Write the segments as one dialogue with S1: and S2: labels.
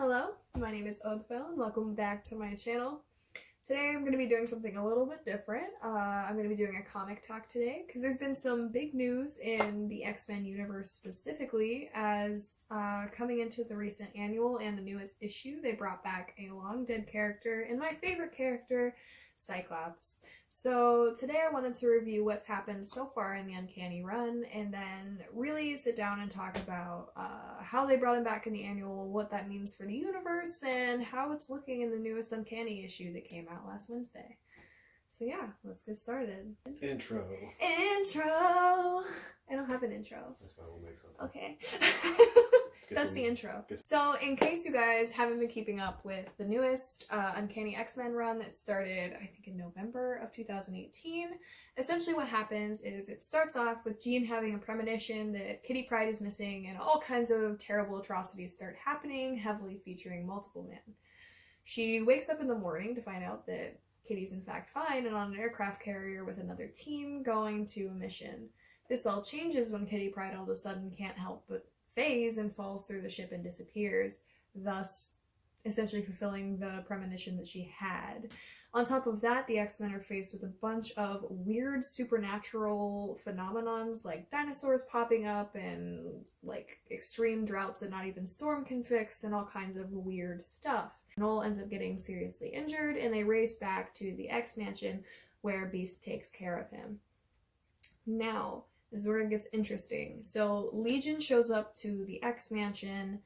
S1: Hello, my name is Oldfell and welcome back to my channel. Today I'm going to be doing something a little bit different. I'm going to be doing a comic talk today because there's been some big news in the X-Men universe specifically as coming into the recent annual and the newest issue, they brought back a long dead character and my favorite character, Cyclops. So today I wanted to review what's happened so far in the Uncanny run and then really sit down and talk about how they brought him back in the annual, what that means for the universe, and how it's looking in the newest Uncanny issue that came out last Wednesday. So yeah, let's get started.
S2: Intro.
S1: I don't have an intro.
S2: That's fine, we'll make something.
S1: Okay. That's the intro.
S2: Guess.
S1: So in case you guys haven't been keeping up with the newest Uncanny XMen run that started, I think, in November of 2018, essentially what happens is it starts off with Jean having a premonition that Kitty Pryde is missing and all kinds of terrible atrocities start happening, heavily featuring multiple men. She wakes up in the morning to find out that Kitty's in fact fine and on an aircraft carrier with another team going to a mission. This all changes when Kitty Pryde all of a sudden can't help but phase and falls through the ship and disappears, thus essentially fulfilling the premonition that she had. On top of that, the X-Men are faced with a bunch of weird supernatural phenomenons like dinosaurs popping up and like extreme droughts that not even Storm can fix and all kinds of weird stuff. Noel ends up getting seriously injured and they race back to the X-Mansion where Beast takes care of him. Now, this is where it gets interesting. So Legion shows up to the X-Mansion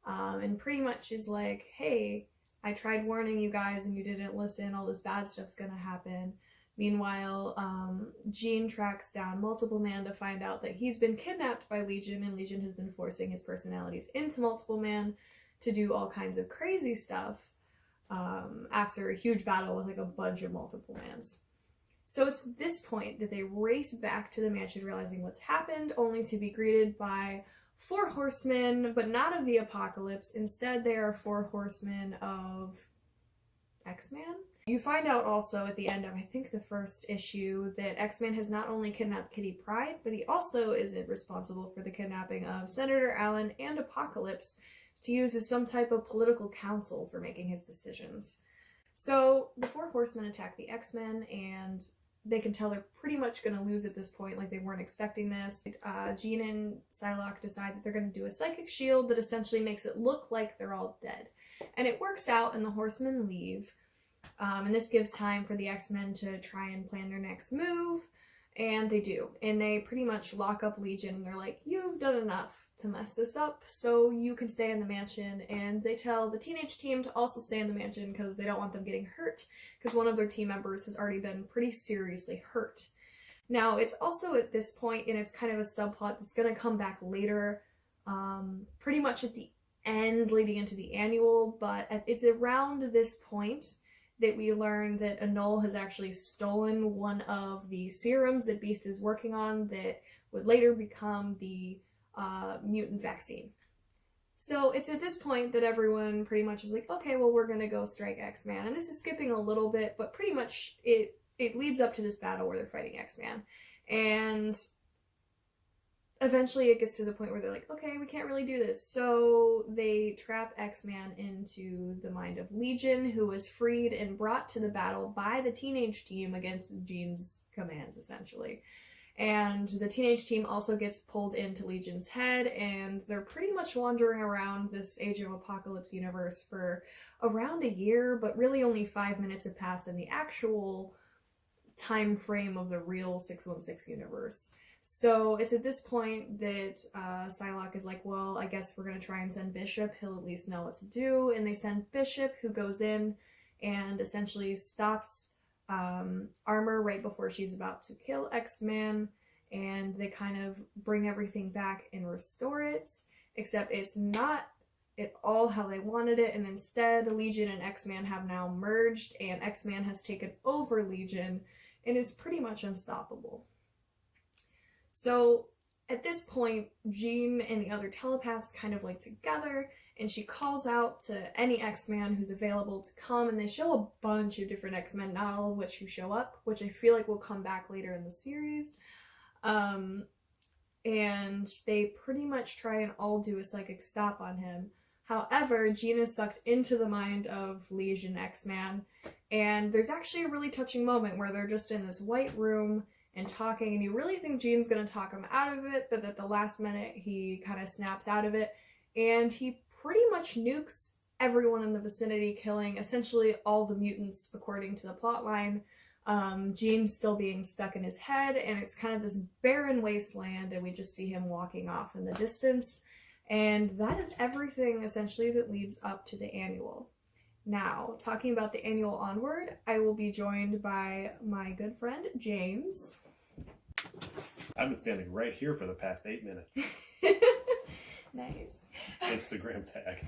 S1: and pretty much is like, hey, I tried warning you guys and you didn't listen, all this bad stuff's gonna happen. Meanwhile, Jean tracks down Multiple Man to find out that he's been kidnapped by Legion and Legion has been forcing his personalities into Multiple Man to do all kinds of crazy stuff after a huge battle with like a bunch of Multiple Mans. So it's this point that they race back to the mansion realizing what's happened, only to be greeted by 4 horsemen, but not of the apocalypse. Instead, they are 4 horsemen of X-Man. You find out also at the end of, I think, the first issue that X-Man has not only kidnapped Kitty Pryde, but he also is responsible for the kidnapping of Senator Allen and Apocalypse to use as some type of political counsel for making his decisions. So the 4 horsemen attack the X-Men and they can tell they're pretty much going to lose at this point, like they weren't expecting this. Jean and Psylocke decide that they're going to do a psychic shield that essentially makes it look like they're all dead. And it works out and the horsemen leave. And this gives time for the X-Men to try and plan their next move. And they do. And they pretty much lock up Legion and they're like, you've done enough to mess this up, so you can stay in the mansion. And they tell the teenage team to also stay in the mansion because they don't want them getting hurt, because one of their team members has already been pretty seriously hurt. Now, it's also at this point, and it's kind of a subplot that's going to come back later, pretty much at the end leading into the annual, but it's around this point that we learn that Anole has actually stolen one of the serums that Beast is working on that would later become the mutant vaccine. So it's at this point that everyone pretty much is like, okay, well, we're gonna go strike X-Man. And this is skipping a little bit, but pretty much it leads up to this battle where they're fighting X-Man. And eventually it gets to the point where they're like, okay, we can't really do this. So they trap X-Man into the mind of Legion, who was freed and brought to the battle by the teenage team against Jean's commands, essentially. And the teenage team also gets pulled into Legion's head, and they're pretty much wandering around this Age of Apocalypse universe for around a year, but really only 5 minutes have passed in the actual time frame of the real 616 universe. So it's at this point that Psylocke is like, well, I guess we're going to try and send Bishop. He'll at least know what to do. And they send Bishop, who goes in and essentially stops Armor right before she's about to kill X-Man, and they kind of bring everything back and restore it, except it's not at all how they wanted it, and instead Legion and X-Man have now merged, and X-Man has taken over Legion and is pretty much unstoppable. So at this point, Jean and the other telepaths kind of like together, and she calls out to any X-Man who's available to come, and they show a bunch of different X-Men, not all of which who show up, which I feel like will come back later in the series. And they pretty much try and all do a psychic stop on him, However, Jean is sucked into the mind of Legion X-Man, and there's actually a really touching moment where they're just in this white room and talking, and you really think Jean's gonna talk him out of it, but at the last minute he kind of snaps out of it, and he pretty much nukes everyone in the vicinity, killing essentially all the mutants according to the plotline. Jean's still being stuck in his head, and it's kind of this barren wasteland, and we just see him walking off in the distance. And that is everything essentially that leads up to the annual. Now, talking about the annual onward, I will be joined by my good friend James.
S2: I've been standing right here for the past 8 minutes.
S1: Nice.
S2: Instagram tag.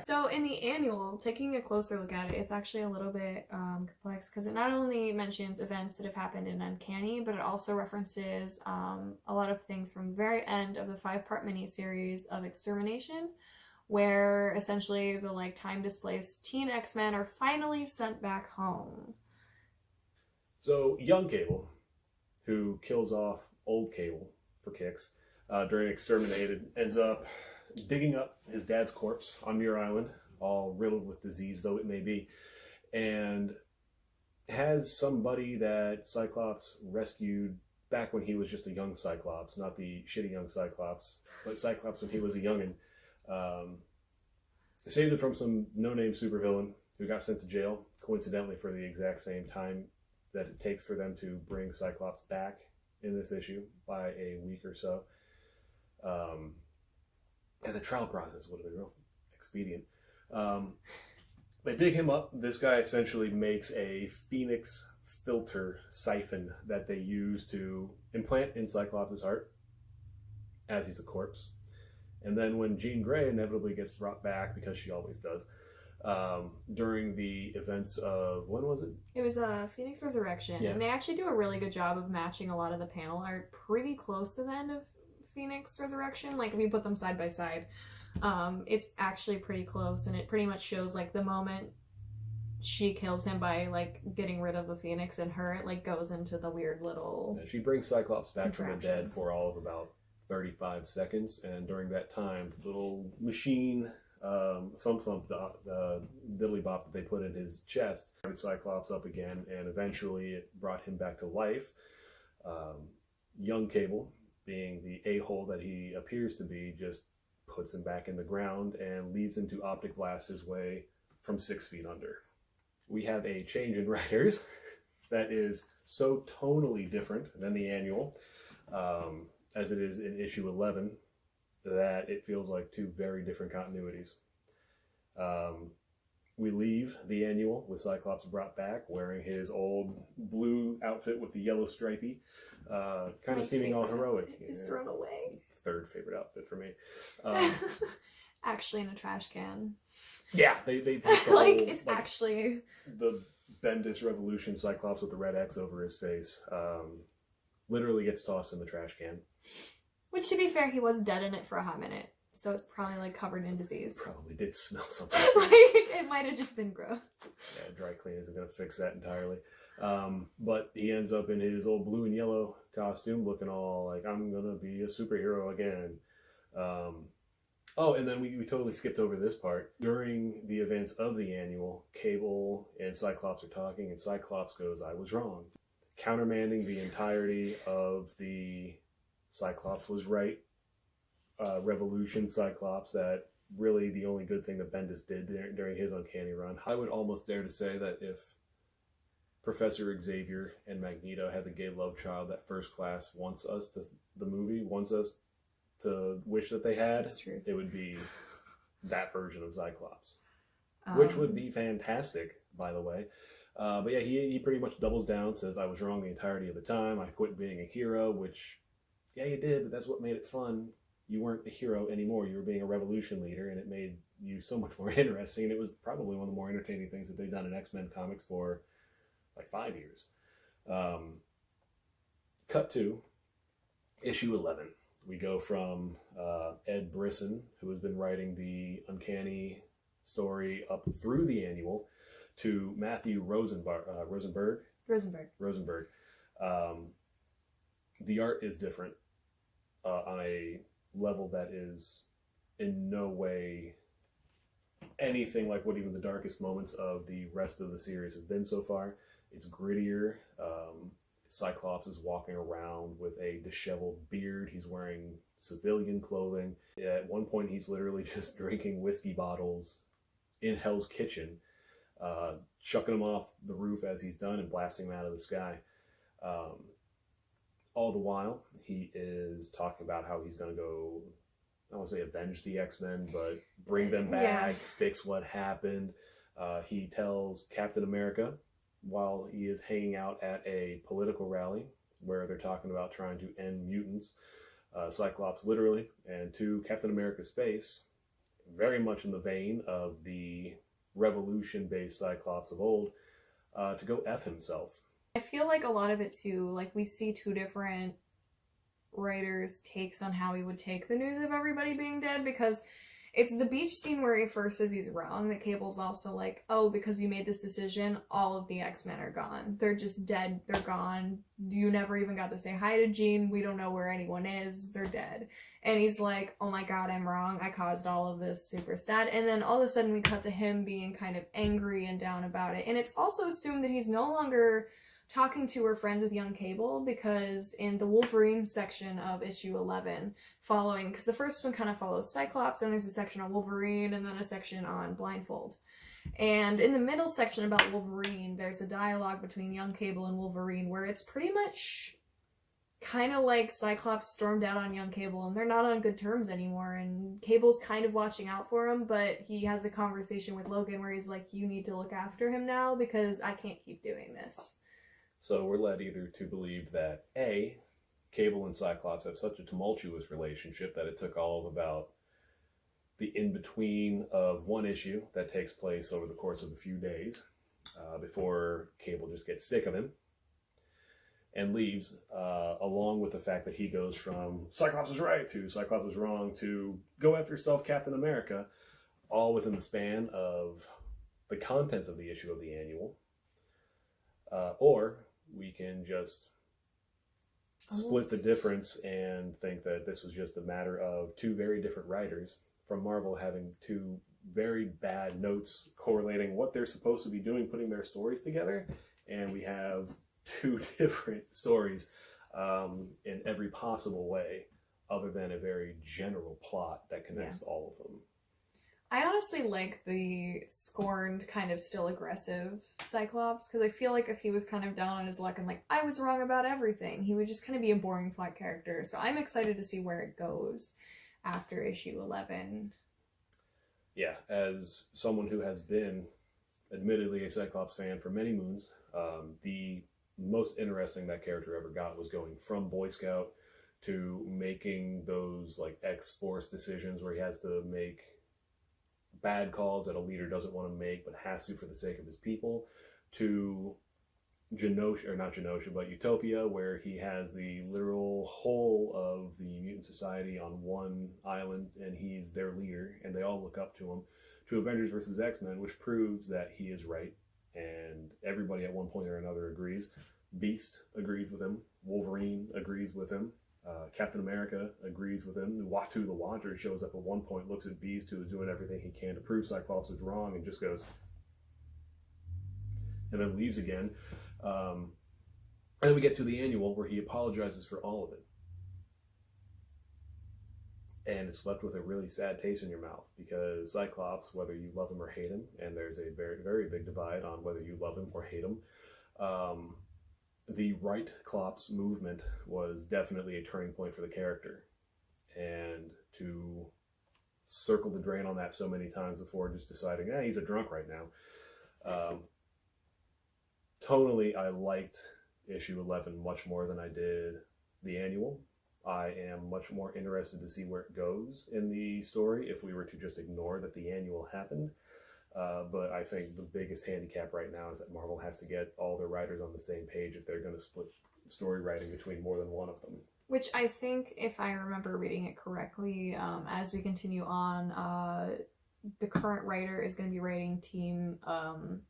S1: So in the annual, taking a closer look at it, it's actually a little bit complex because it not only mentions events that have happened in Uncanny, but it also references a lot of things from the very end of the 5-part miniseries of Extermination, where essentially the time-displaced teen X-Men are finally sent back home.
S2: So young Cable, who kills off old Cable for kicks during Exterminated, ends up digging up his dad's corpse on Muir Island, all riddled with disease though it may be, and has somebody that Cyclops rescued back when he was just a young Cyclops, not the shitty young Cyclops, but Cyclops when he was a youngin'. Saved him from some no-name supervillain who got sent to jail, coincidentally for the exact same time that it takes for them to bring Cyclops back in this issue by a week or so. And the trial process would have been real expedient. They dig him up. This guy essentially makes a Phoenix filter siphon that they use to implant in Cyclops' heart as he's a corpse. And then when Jean Grey inevitably gets brought back, because she always does, during the events of, when was it?
S1: It was Phoenix Resurrection,
S2: yes.
S1: And they actually do a really good job of matching a lot of the panel art pretty close to the end of Phoenix Resurrection. Like if you put them side by side, it's actually pretty close, and it pretty much shows the moment she kills him by getting rid of the Phoenix, and her goes into the weird little.
S2: Yeah, she brings Cyclops back from the dead for all of about 35 seconds, and during that time, the little machine thump the diddly bop that they put in his chest started Cyclops up again, and eventually it brought him back to life. Young Cable, being the a-hole that he appears to be, just puts him back in the ground and leaves him to optic blast his way from 6 feet under. We have a change in writers that is so tonally different than the annual, as it is in issue 11, that it feels like two very different continuities. We leave the annual with Cyclops brought back wearing his old blue outfit with the yellow stripey, kind of seeming all heroic.
S1: Is thrown away.
S2: Third favorite outfit for me.
S1: Actually in a trash can.
S2: Yeah, they take the whole,
S1: it's actually
S2: the Bendis Revolution Cyclops with the red X over his face. Literally gets tossed in the trash can.
S1: Which, to be fair, he was dead in it for a hot minute, so it's probably covered in disease.
S2: Probably did smell something.
S1: It might have just been gross.
S2: Yeah, dry clean isn't going to fix that entirely. But he ends up in his old blue and yellow costume, looking all like, I'm going to be a superhero again. And then we totally skipped over this part. During the events of the annual, Cable and Cyclops are talking, and Cyclops goes, I was wrong. Countermanding the entirety of the Cyclops was right Revolution Cyclops, that really the only good thing that Bendis did during his Uncanny run. I would almost dare to say that if Professor Xavier and Magneto had the gay love child that First Class wants us to, the movie wants us to wish that they had, it would be that version of Cyclops, which would be fantastic, by the way. But yeah, he pretty much doubles down, says, I was wrong the entirety of the time. I quit being a hero, which, yeah, you did, but that's what made it fun. You weren't a hero anymore. You were being a revolution leader, and it made you so much more interesting. And it was probably one of the more entertaining things that they've done in X-Men comics for 5 years. Cut to issue 11. We go from Ed Brisson, who has been writing the Uncanny story up through the annual, to Matthew Rosenberg. The art is different on a level that is in no way anything like what even the darkest moments of the rest of the series have been so far. It's grittier. Cyclops is walking around with a disheveled beard. He's wearing civilian clothing. At one point, he's literally just drinking whiskey bottles in Hell's Kitchen, chucking them off the roof as he's done and blasting them out of the sky. All the while, he is talking about how he's going to go, I don't want to say avenge the X-Men, but bring them back, fix what happened. He tells Captain America, while he is hanging out at a political rally where they're talking about trying to end mutants, Cyclops literally, and to Captain America's face, very much in the vein of the revolution-based Cyclops of old, to go F himself.
S1: I feel like a lot of it too, like we see two different writers' takes on how he would take the news of everybody being dead, because it's the beach scene where he first says he's wrong, that Cable's also like, oh, because you made this decision, all of the X-Men are gone. They're just dead, they're gone. You never even got to say hi to Jean, we don't know where anyone is, they're dead. And he's like, oh my god, I'm wrong, I caused all of this, super sad. And then all of a sudden we cut to him being kind of angry and down about it. And it's also assumed that he's no longer talking to or friends with young Cable, because in the Wolverine section of issue 11, following, because the first one kind of follows Cyclops, and there's a section on Wolverine, and then a section on Blindfold. And in the middle section about Wolverine, there's a dialogue between young Cable and Wolverine where it's pretty much kind of like Cyclops stormed out on young Cable, and they're not on good terms anymore, and Cable's kind of watching out for him, but he has a conversation with Logan where he's like, you need to look after him now, because I can't keep doing this.
S2: So we're led either to believe that A, Cable and Cyclops have such a tumultuous relationship that it took all of about the in-between of one issue that takes place over the course of a few days before Cable just gets sick of him and leaves, along with the fact that he goes from Cyclops is right to Cyclops is wrong to go after yourself, Captain America, all within the span of the contents of the issue of the annual. Or we can just split the difference and think that this was just a matter of two very different writers from Marvel having two very bad notes correlating what they're supposed to be doing, putting their stories together, and we have two different stories in every possible way other than a very general plot that connects all of them.
S1: I honestly like the scorned, kind of still aggressive Cyclops, because I feel like if he was kind of down on his luck and like, I was wrong about everything, he would just kind of be a boring flat character. So I'm excited to see where it goes after issue 11.
S2: Yeah, as someone who has been admittedly a Cyclops fan for many moons, the most interesting that character ever got was going from Boy Scout to making those like X-Force decisions where he has to make bad calls that a leader doesn't want to make but has to for the sake of his people, to Genosha, or not Genosha, but Utopia, where he has the literal whole of the mutant society on one island and he's their leader and they all look up to him, to Avengers vs. X-Men, which proves that he is right and everybody at one point or another agrees. Beast agrees with him, Wolverine agrees with him, Captain America agrees with him. Uatu the Wanderer shows up at one point, looks at Beast, who is doing everything he can to prove Cyclops is wrong, and just goes, and then leaves again. And then we get to the annual where he apologizes for all of it. And it's left with a really sad taste in your mouth, because Cyclops, whether you love him or hate him, and there's a very, very big divide on whether you love him or hate him, the right Clops movement was definitely a turning point for the character. And to circle the drain on that so many times before just deciding, he's a drunk right now. Tonally, I liked issue 11 much more than I did the annual. I am much more interested to see where it goes in the story if we were to just ignore that the annual happened. But I think the biggest handicap right now is that Marvel has to get all their writers on the same page if they're going to split story writing between more than one of them.
S1: Which I think, if I remember reading it correctly, as we continue on, the current writer is going to be writing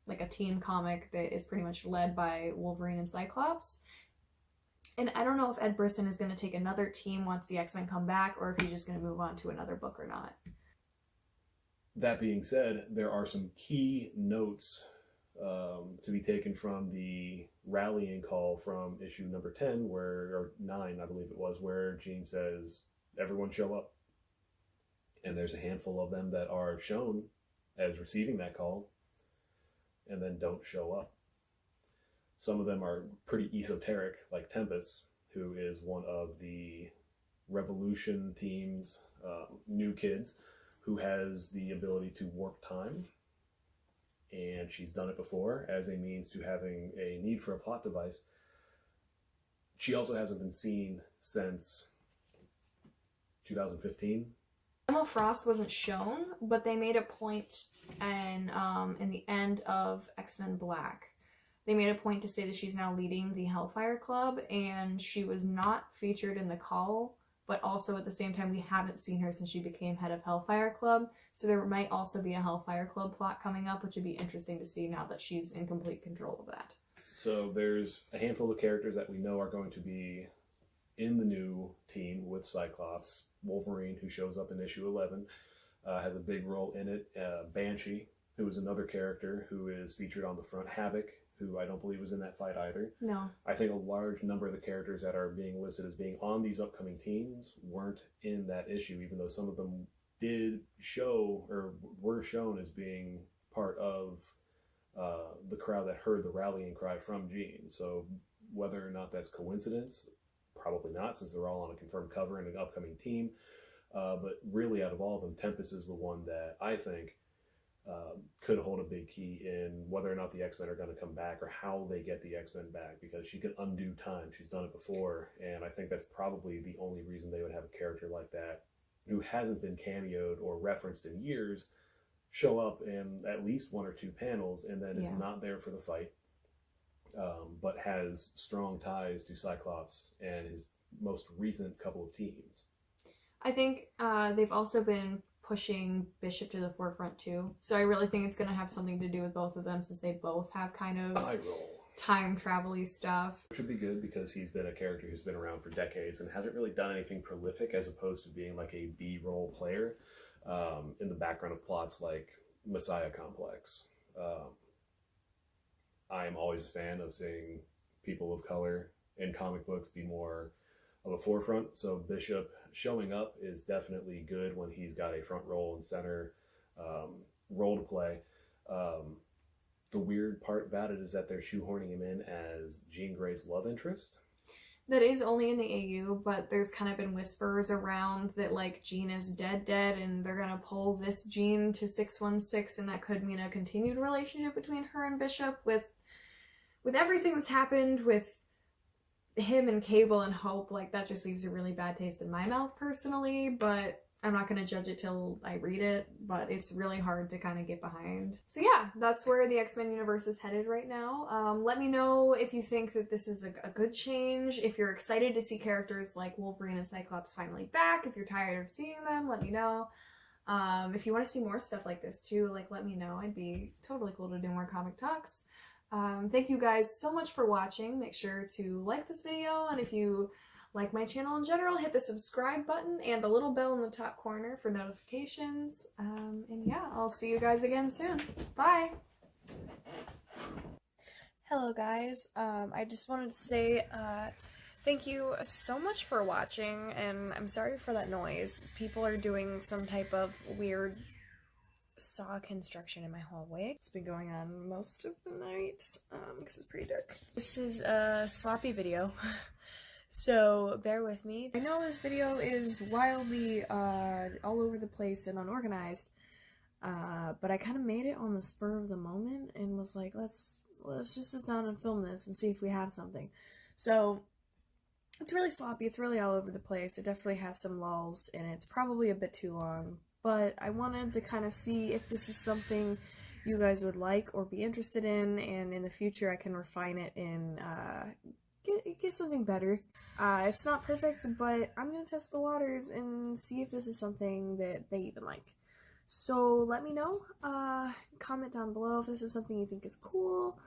S1: like a team comic that is pretty much led by Wolverine and Cyclops. And I don't know if Ed Brisson is going to take another team once the X-Men come back, or if he's just going to move on to another book or not.
S2: That being said, there are some key notes to be taken from the rallying call from issue number 10, or 9, I believe it was, where Jean says, everyone show up. And there's a handful of them that are shown as receiving that call and then don't show up. Some of them are pretty esoteric, like Tempest, who is one of the Revolution team's new kids, who has the ability to warp time. And she's done it before as a means to having a need for a plot device. She also hasn't been seen since 2015.
S1: Emma Frost wasn't shown, but they made a point in the end of X-Men Black. They made a point to say that she's now leading the Hellfire Club, and she was not featured in the call, but also at the same time we haven't seen her since she became head of Hellfire Club, so there might also be a Hellfire Club plot coming up, which would be interesting to see now that she's in complete control of that.
S2: So there's a handful of characters that we know are going to be in the new team with Cyclops. Wolverine, who shows up in issue 11, has a big role in it. Banshee, who is another character who is featured on the front. Havoc, who I don't believe was in that fight either.
S1: No.
S2: I think a large number of the characters that are being listed as being on these upcoming teams weren't in that issue, even though some of them did show or were shown as being part of the crowd that heard the rallying cry from Jean. So whether or not that's coincidence, probably not, since they're all on a confirmed cover in an upcoming team. But really, out of all of them, Tempest is the one that I think could hold a big key in whether or not the X-Men are going to come back or how they get the X-Men back, because she can undo time. She's done it before, and I think that's probably the only reason they would have a character like that, who hasn't been cameoed or referenced in years, show up in at least 1 or 2 panels and then is not there for the fight, but has strong ties to Cyclops and his most recent couple of teams. I
S1: think they've also been pushing Bishop to the forefront too. So I really think it's going to have something to do with both of them, since they both have kind of time travel-y stuff.
S2: Which would be good, because he's been a character who's been around for decades and hasn't really done anything prolific, as opposed to being like a B-role player in the background of plots like Messiah Complex. I am always a fan of seeing people of color in comic books be more of a forefront. So Bishop showing up is definitely good when he's got a front row and center role to play. The weird part about it is that they're shoehorning him in as Jean Grey's love interest.
S1: That is only in the AU, but there's kind of been whispers around that, like, Jean is dead, and they're gonna pull this Jean to 616, and that could mean a continued relationship between her and Bishop. With everything that's happened with him and Cable and Hope, like, that just leaves a really bad taste in my mouth personally, but I'm not going to judge it till I read it, but it's really hard to kind of get behind. So yeah, that's where the X-Men universe is headed right now. Let me know if you think that this is a good change, if you're excited to see characters like Wolverine and Cyclops finally back, if you're tired of seeing them, let me know. If you want to see more stuff like this too, like, let me know. I'd be totally cool to do more comic talks. Thank you guys so much for watching. Make sure to like this video, and if you like my channel in general, hit the subscribe button and the little bell in the top corner for notifications. And yeah, I'll see you guys again soon. Bye! Hello guys, I just wanted to say thank you so much for watching, and I'm sorry for that noise. People are doing some type of weird saw construction in my hallway. It's been going on most of the night because it's pretty dark. This is a sloppy video, so bear with me. I know this video is wildly all over the place and unorganized, but I kind of made it on the spur of the moment and was like, let's just sit down and film this and see if we have something. So it's really sloppy, it's really all over the place. It definitely has some lulls in it. It's probably a bit too long, but I wanted to kind of see if this is something you guys would like or be interested in, and in the future I can refine it and get something better. It's not perfect, but I'm going to test the waters and see if this is something that they even like. So let me know, comment down below if this is something you think is cool.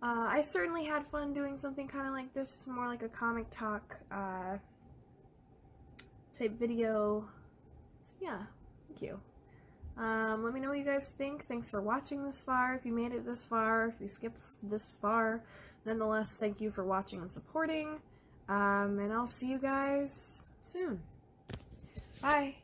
S1: I certainly had fun doing something kind of like this, more like a comic talk type video. So yeah. Thank you. Let me know what you guys think. Thanks for watching this far. If you made it this far, if you skipped this far, nonetheless, thank you for watching and supporting. And I'll see you guys soon. Bye.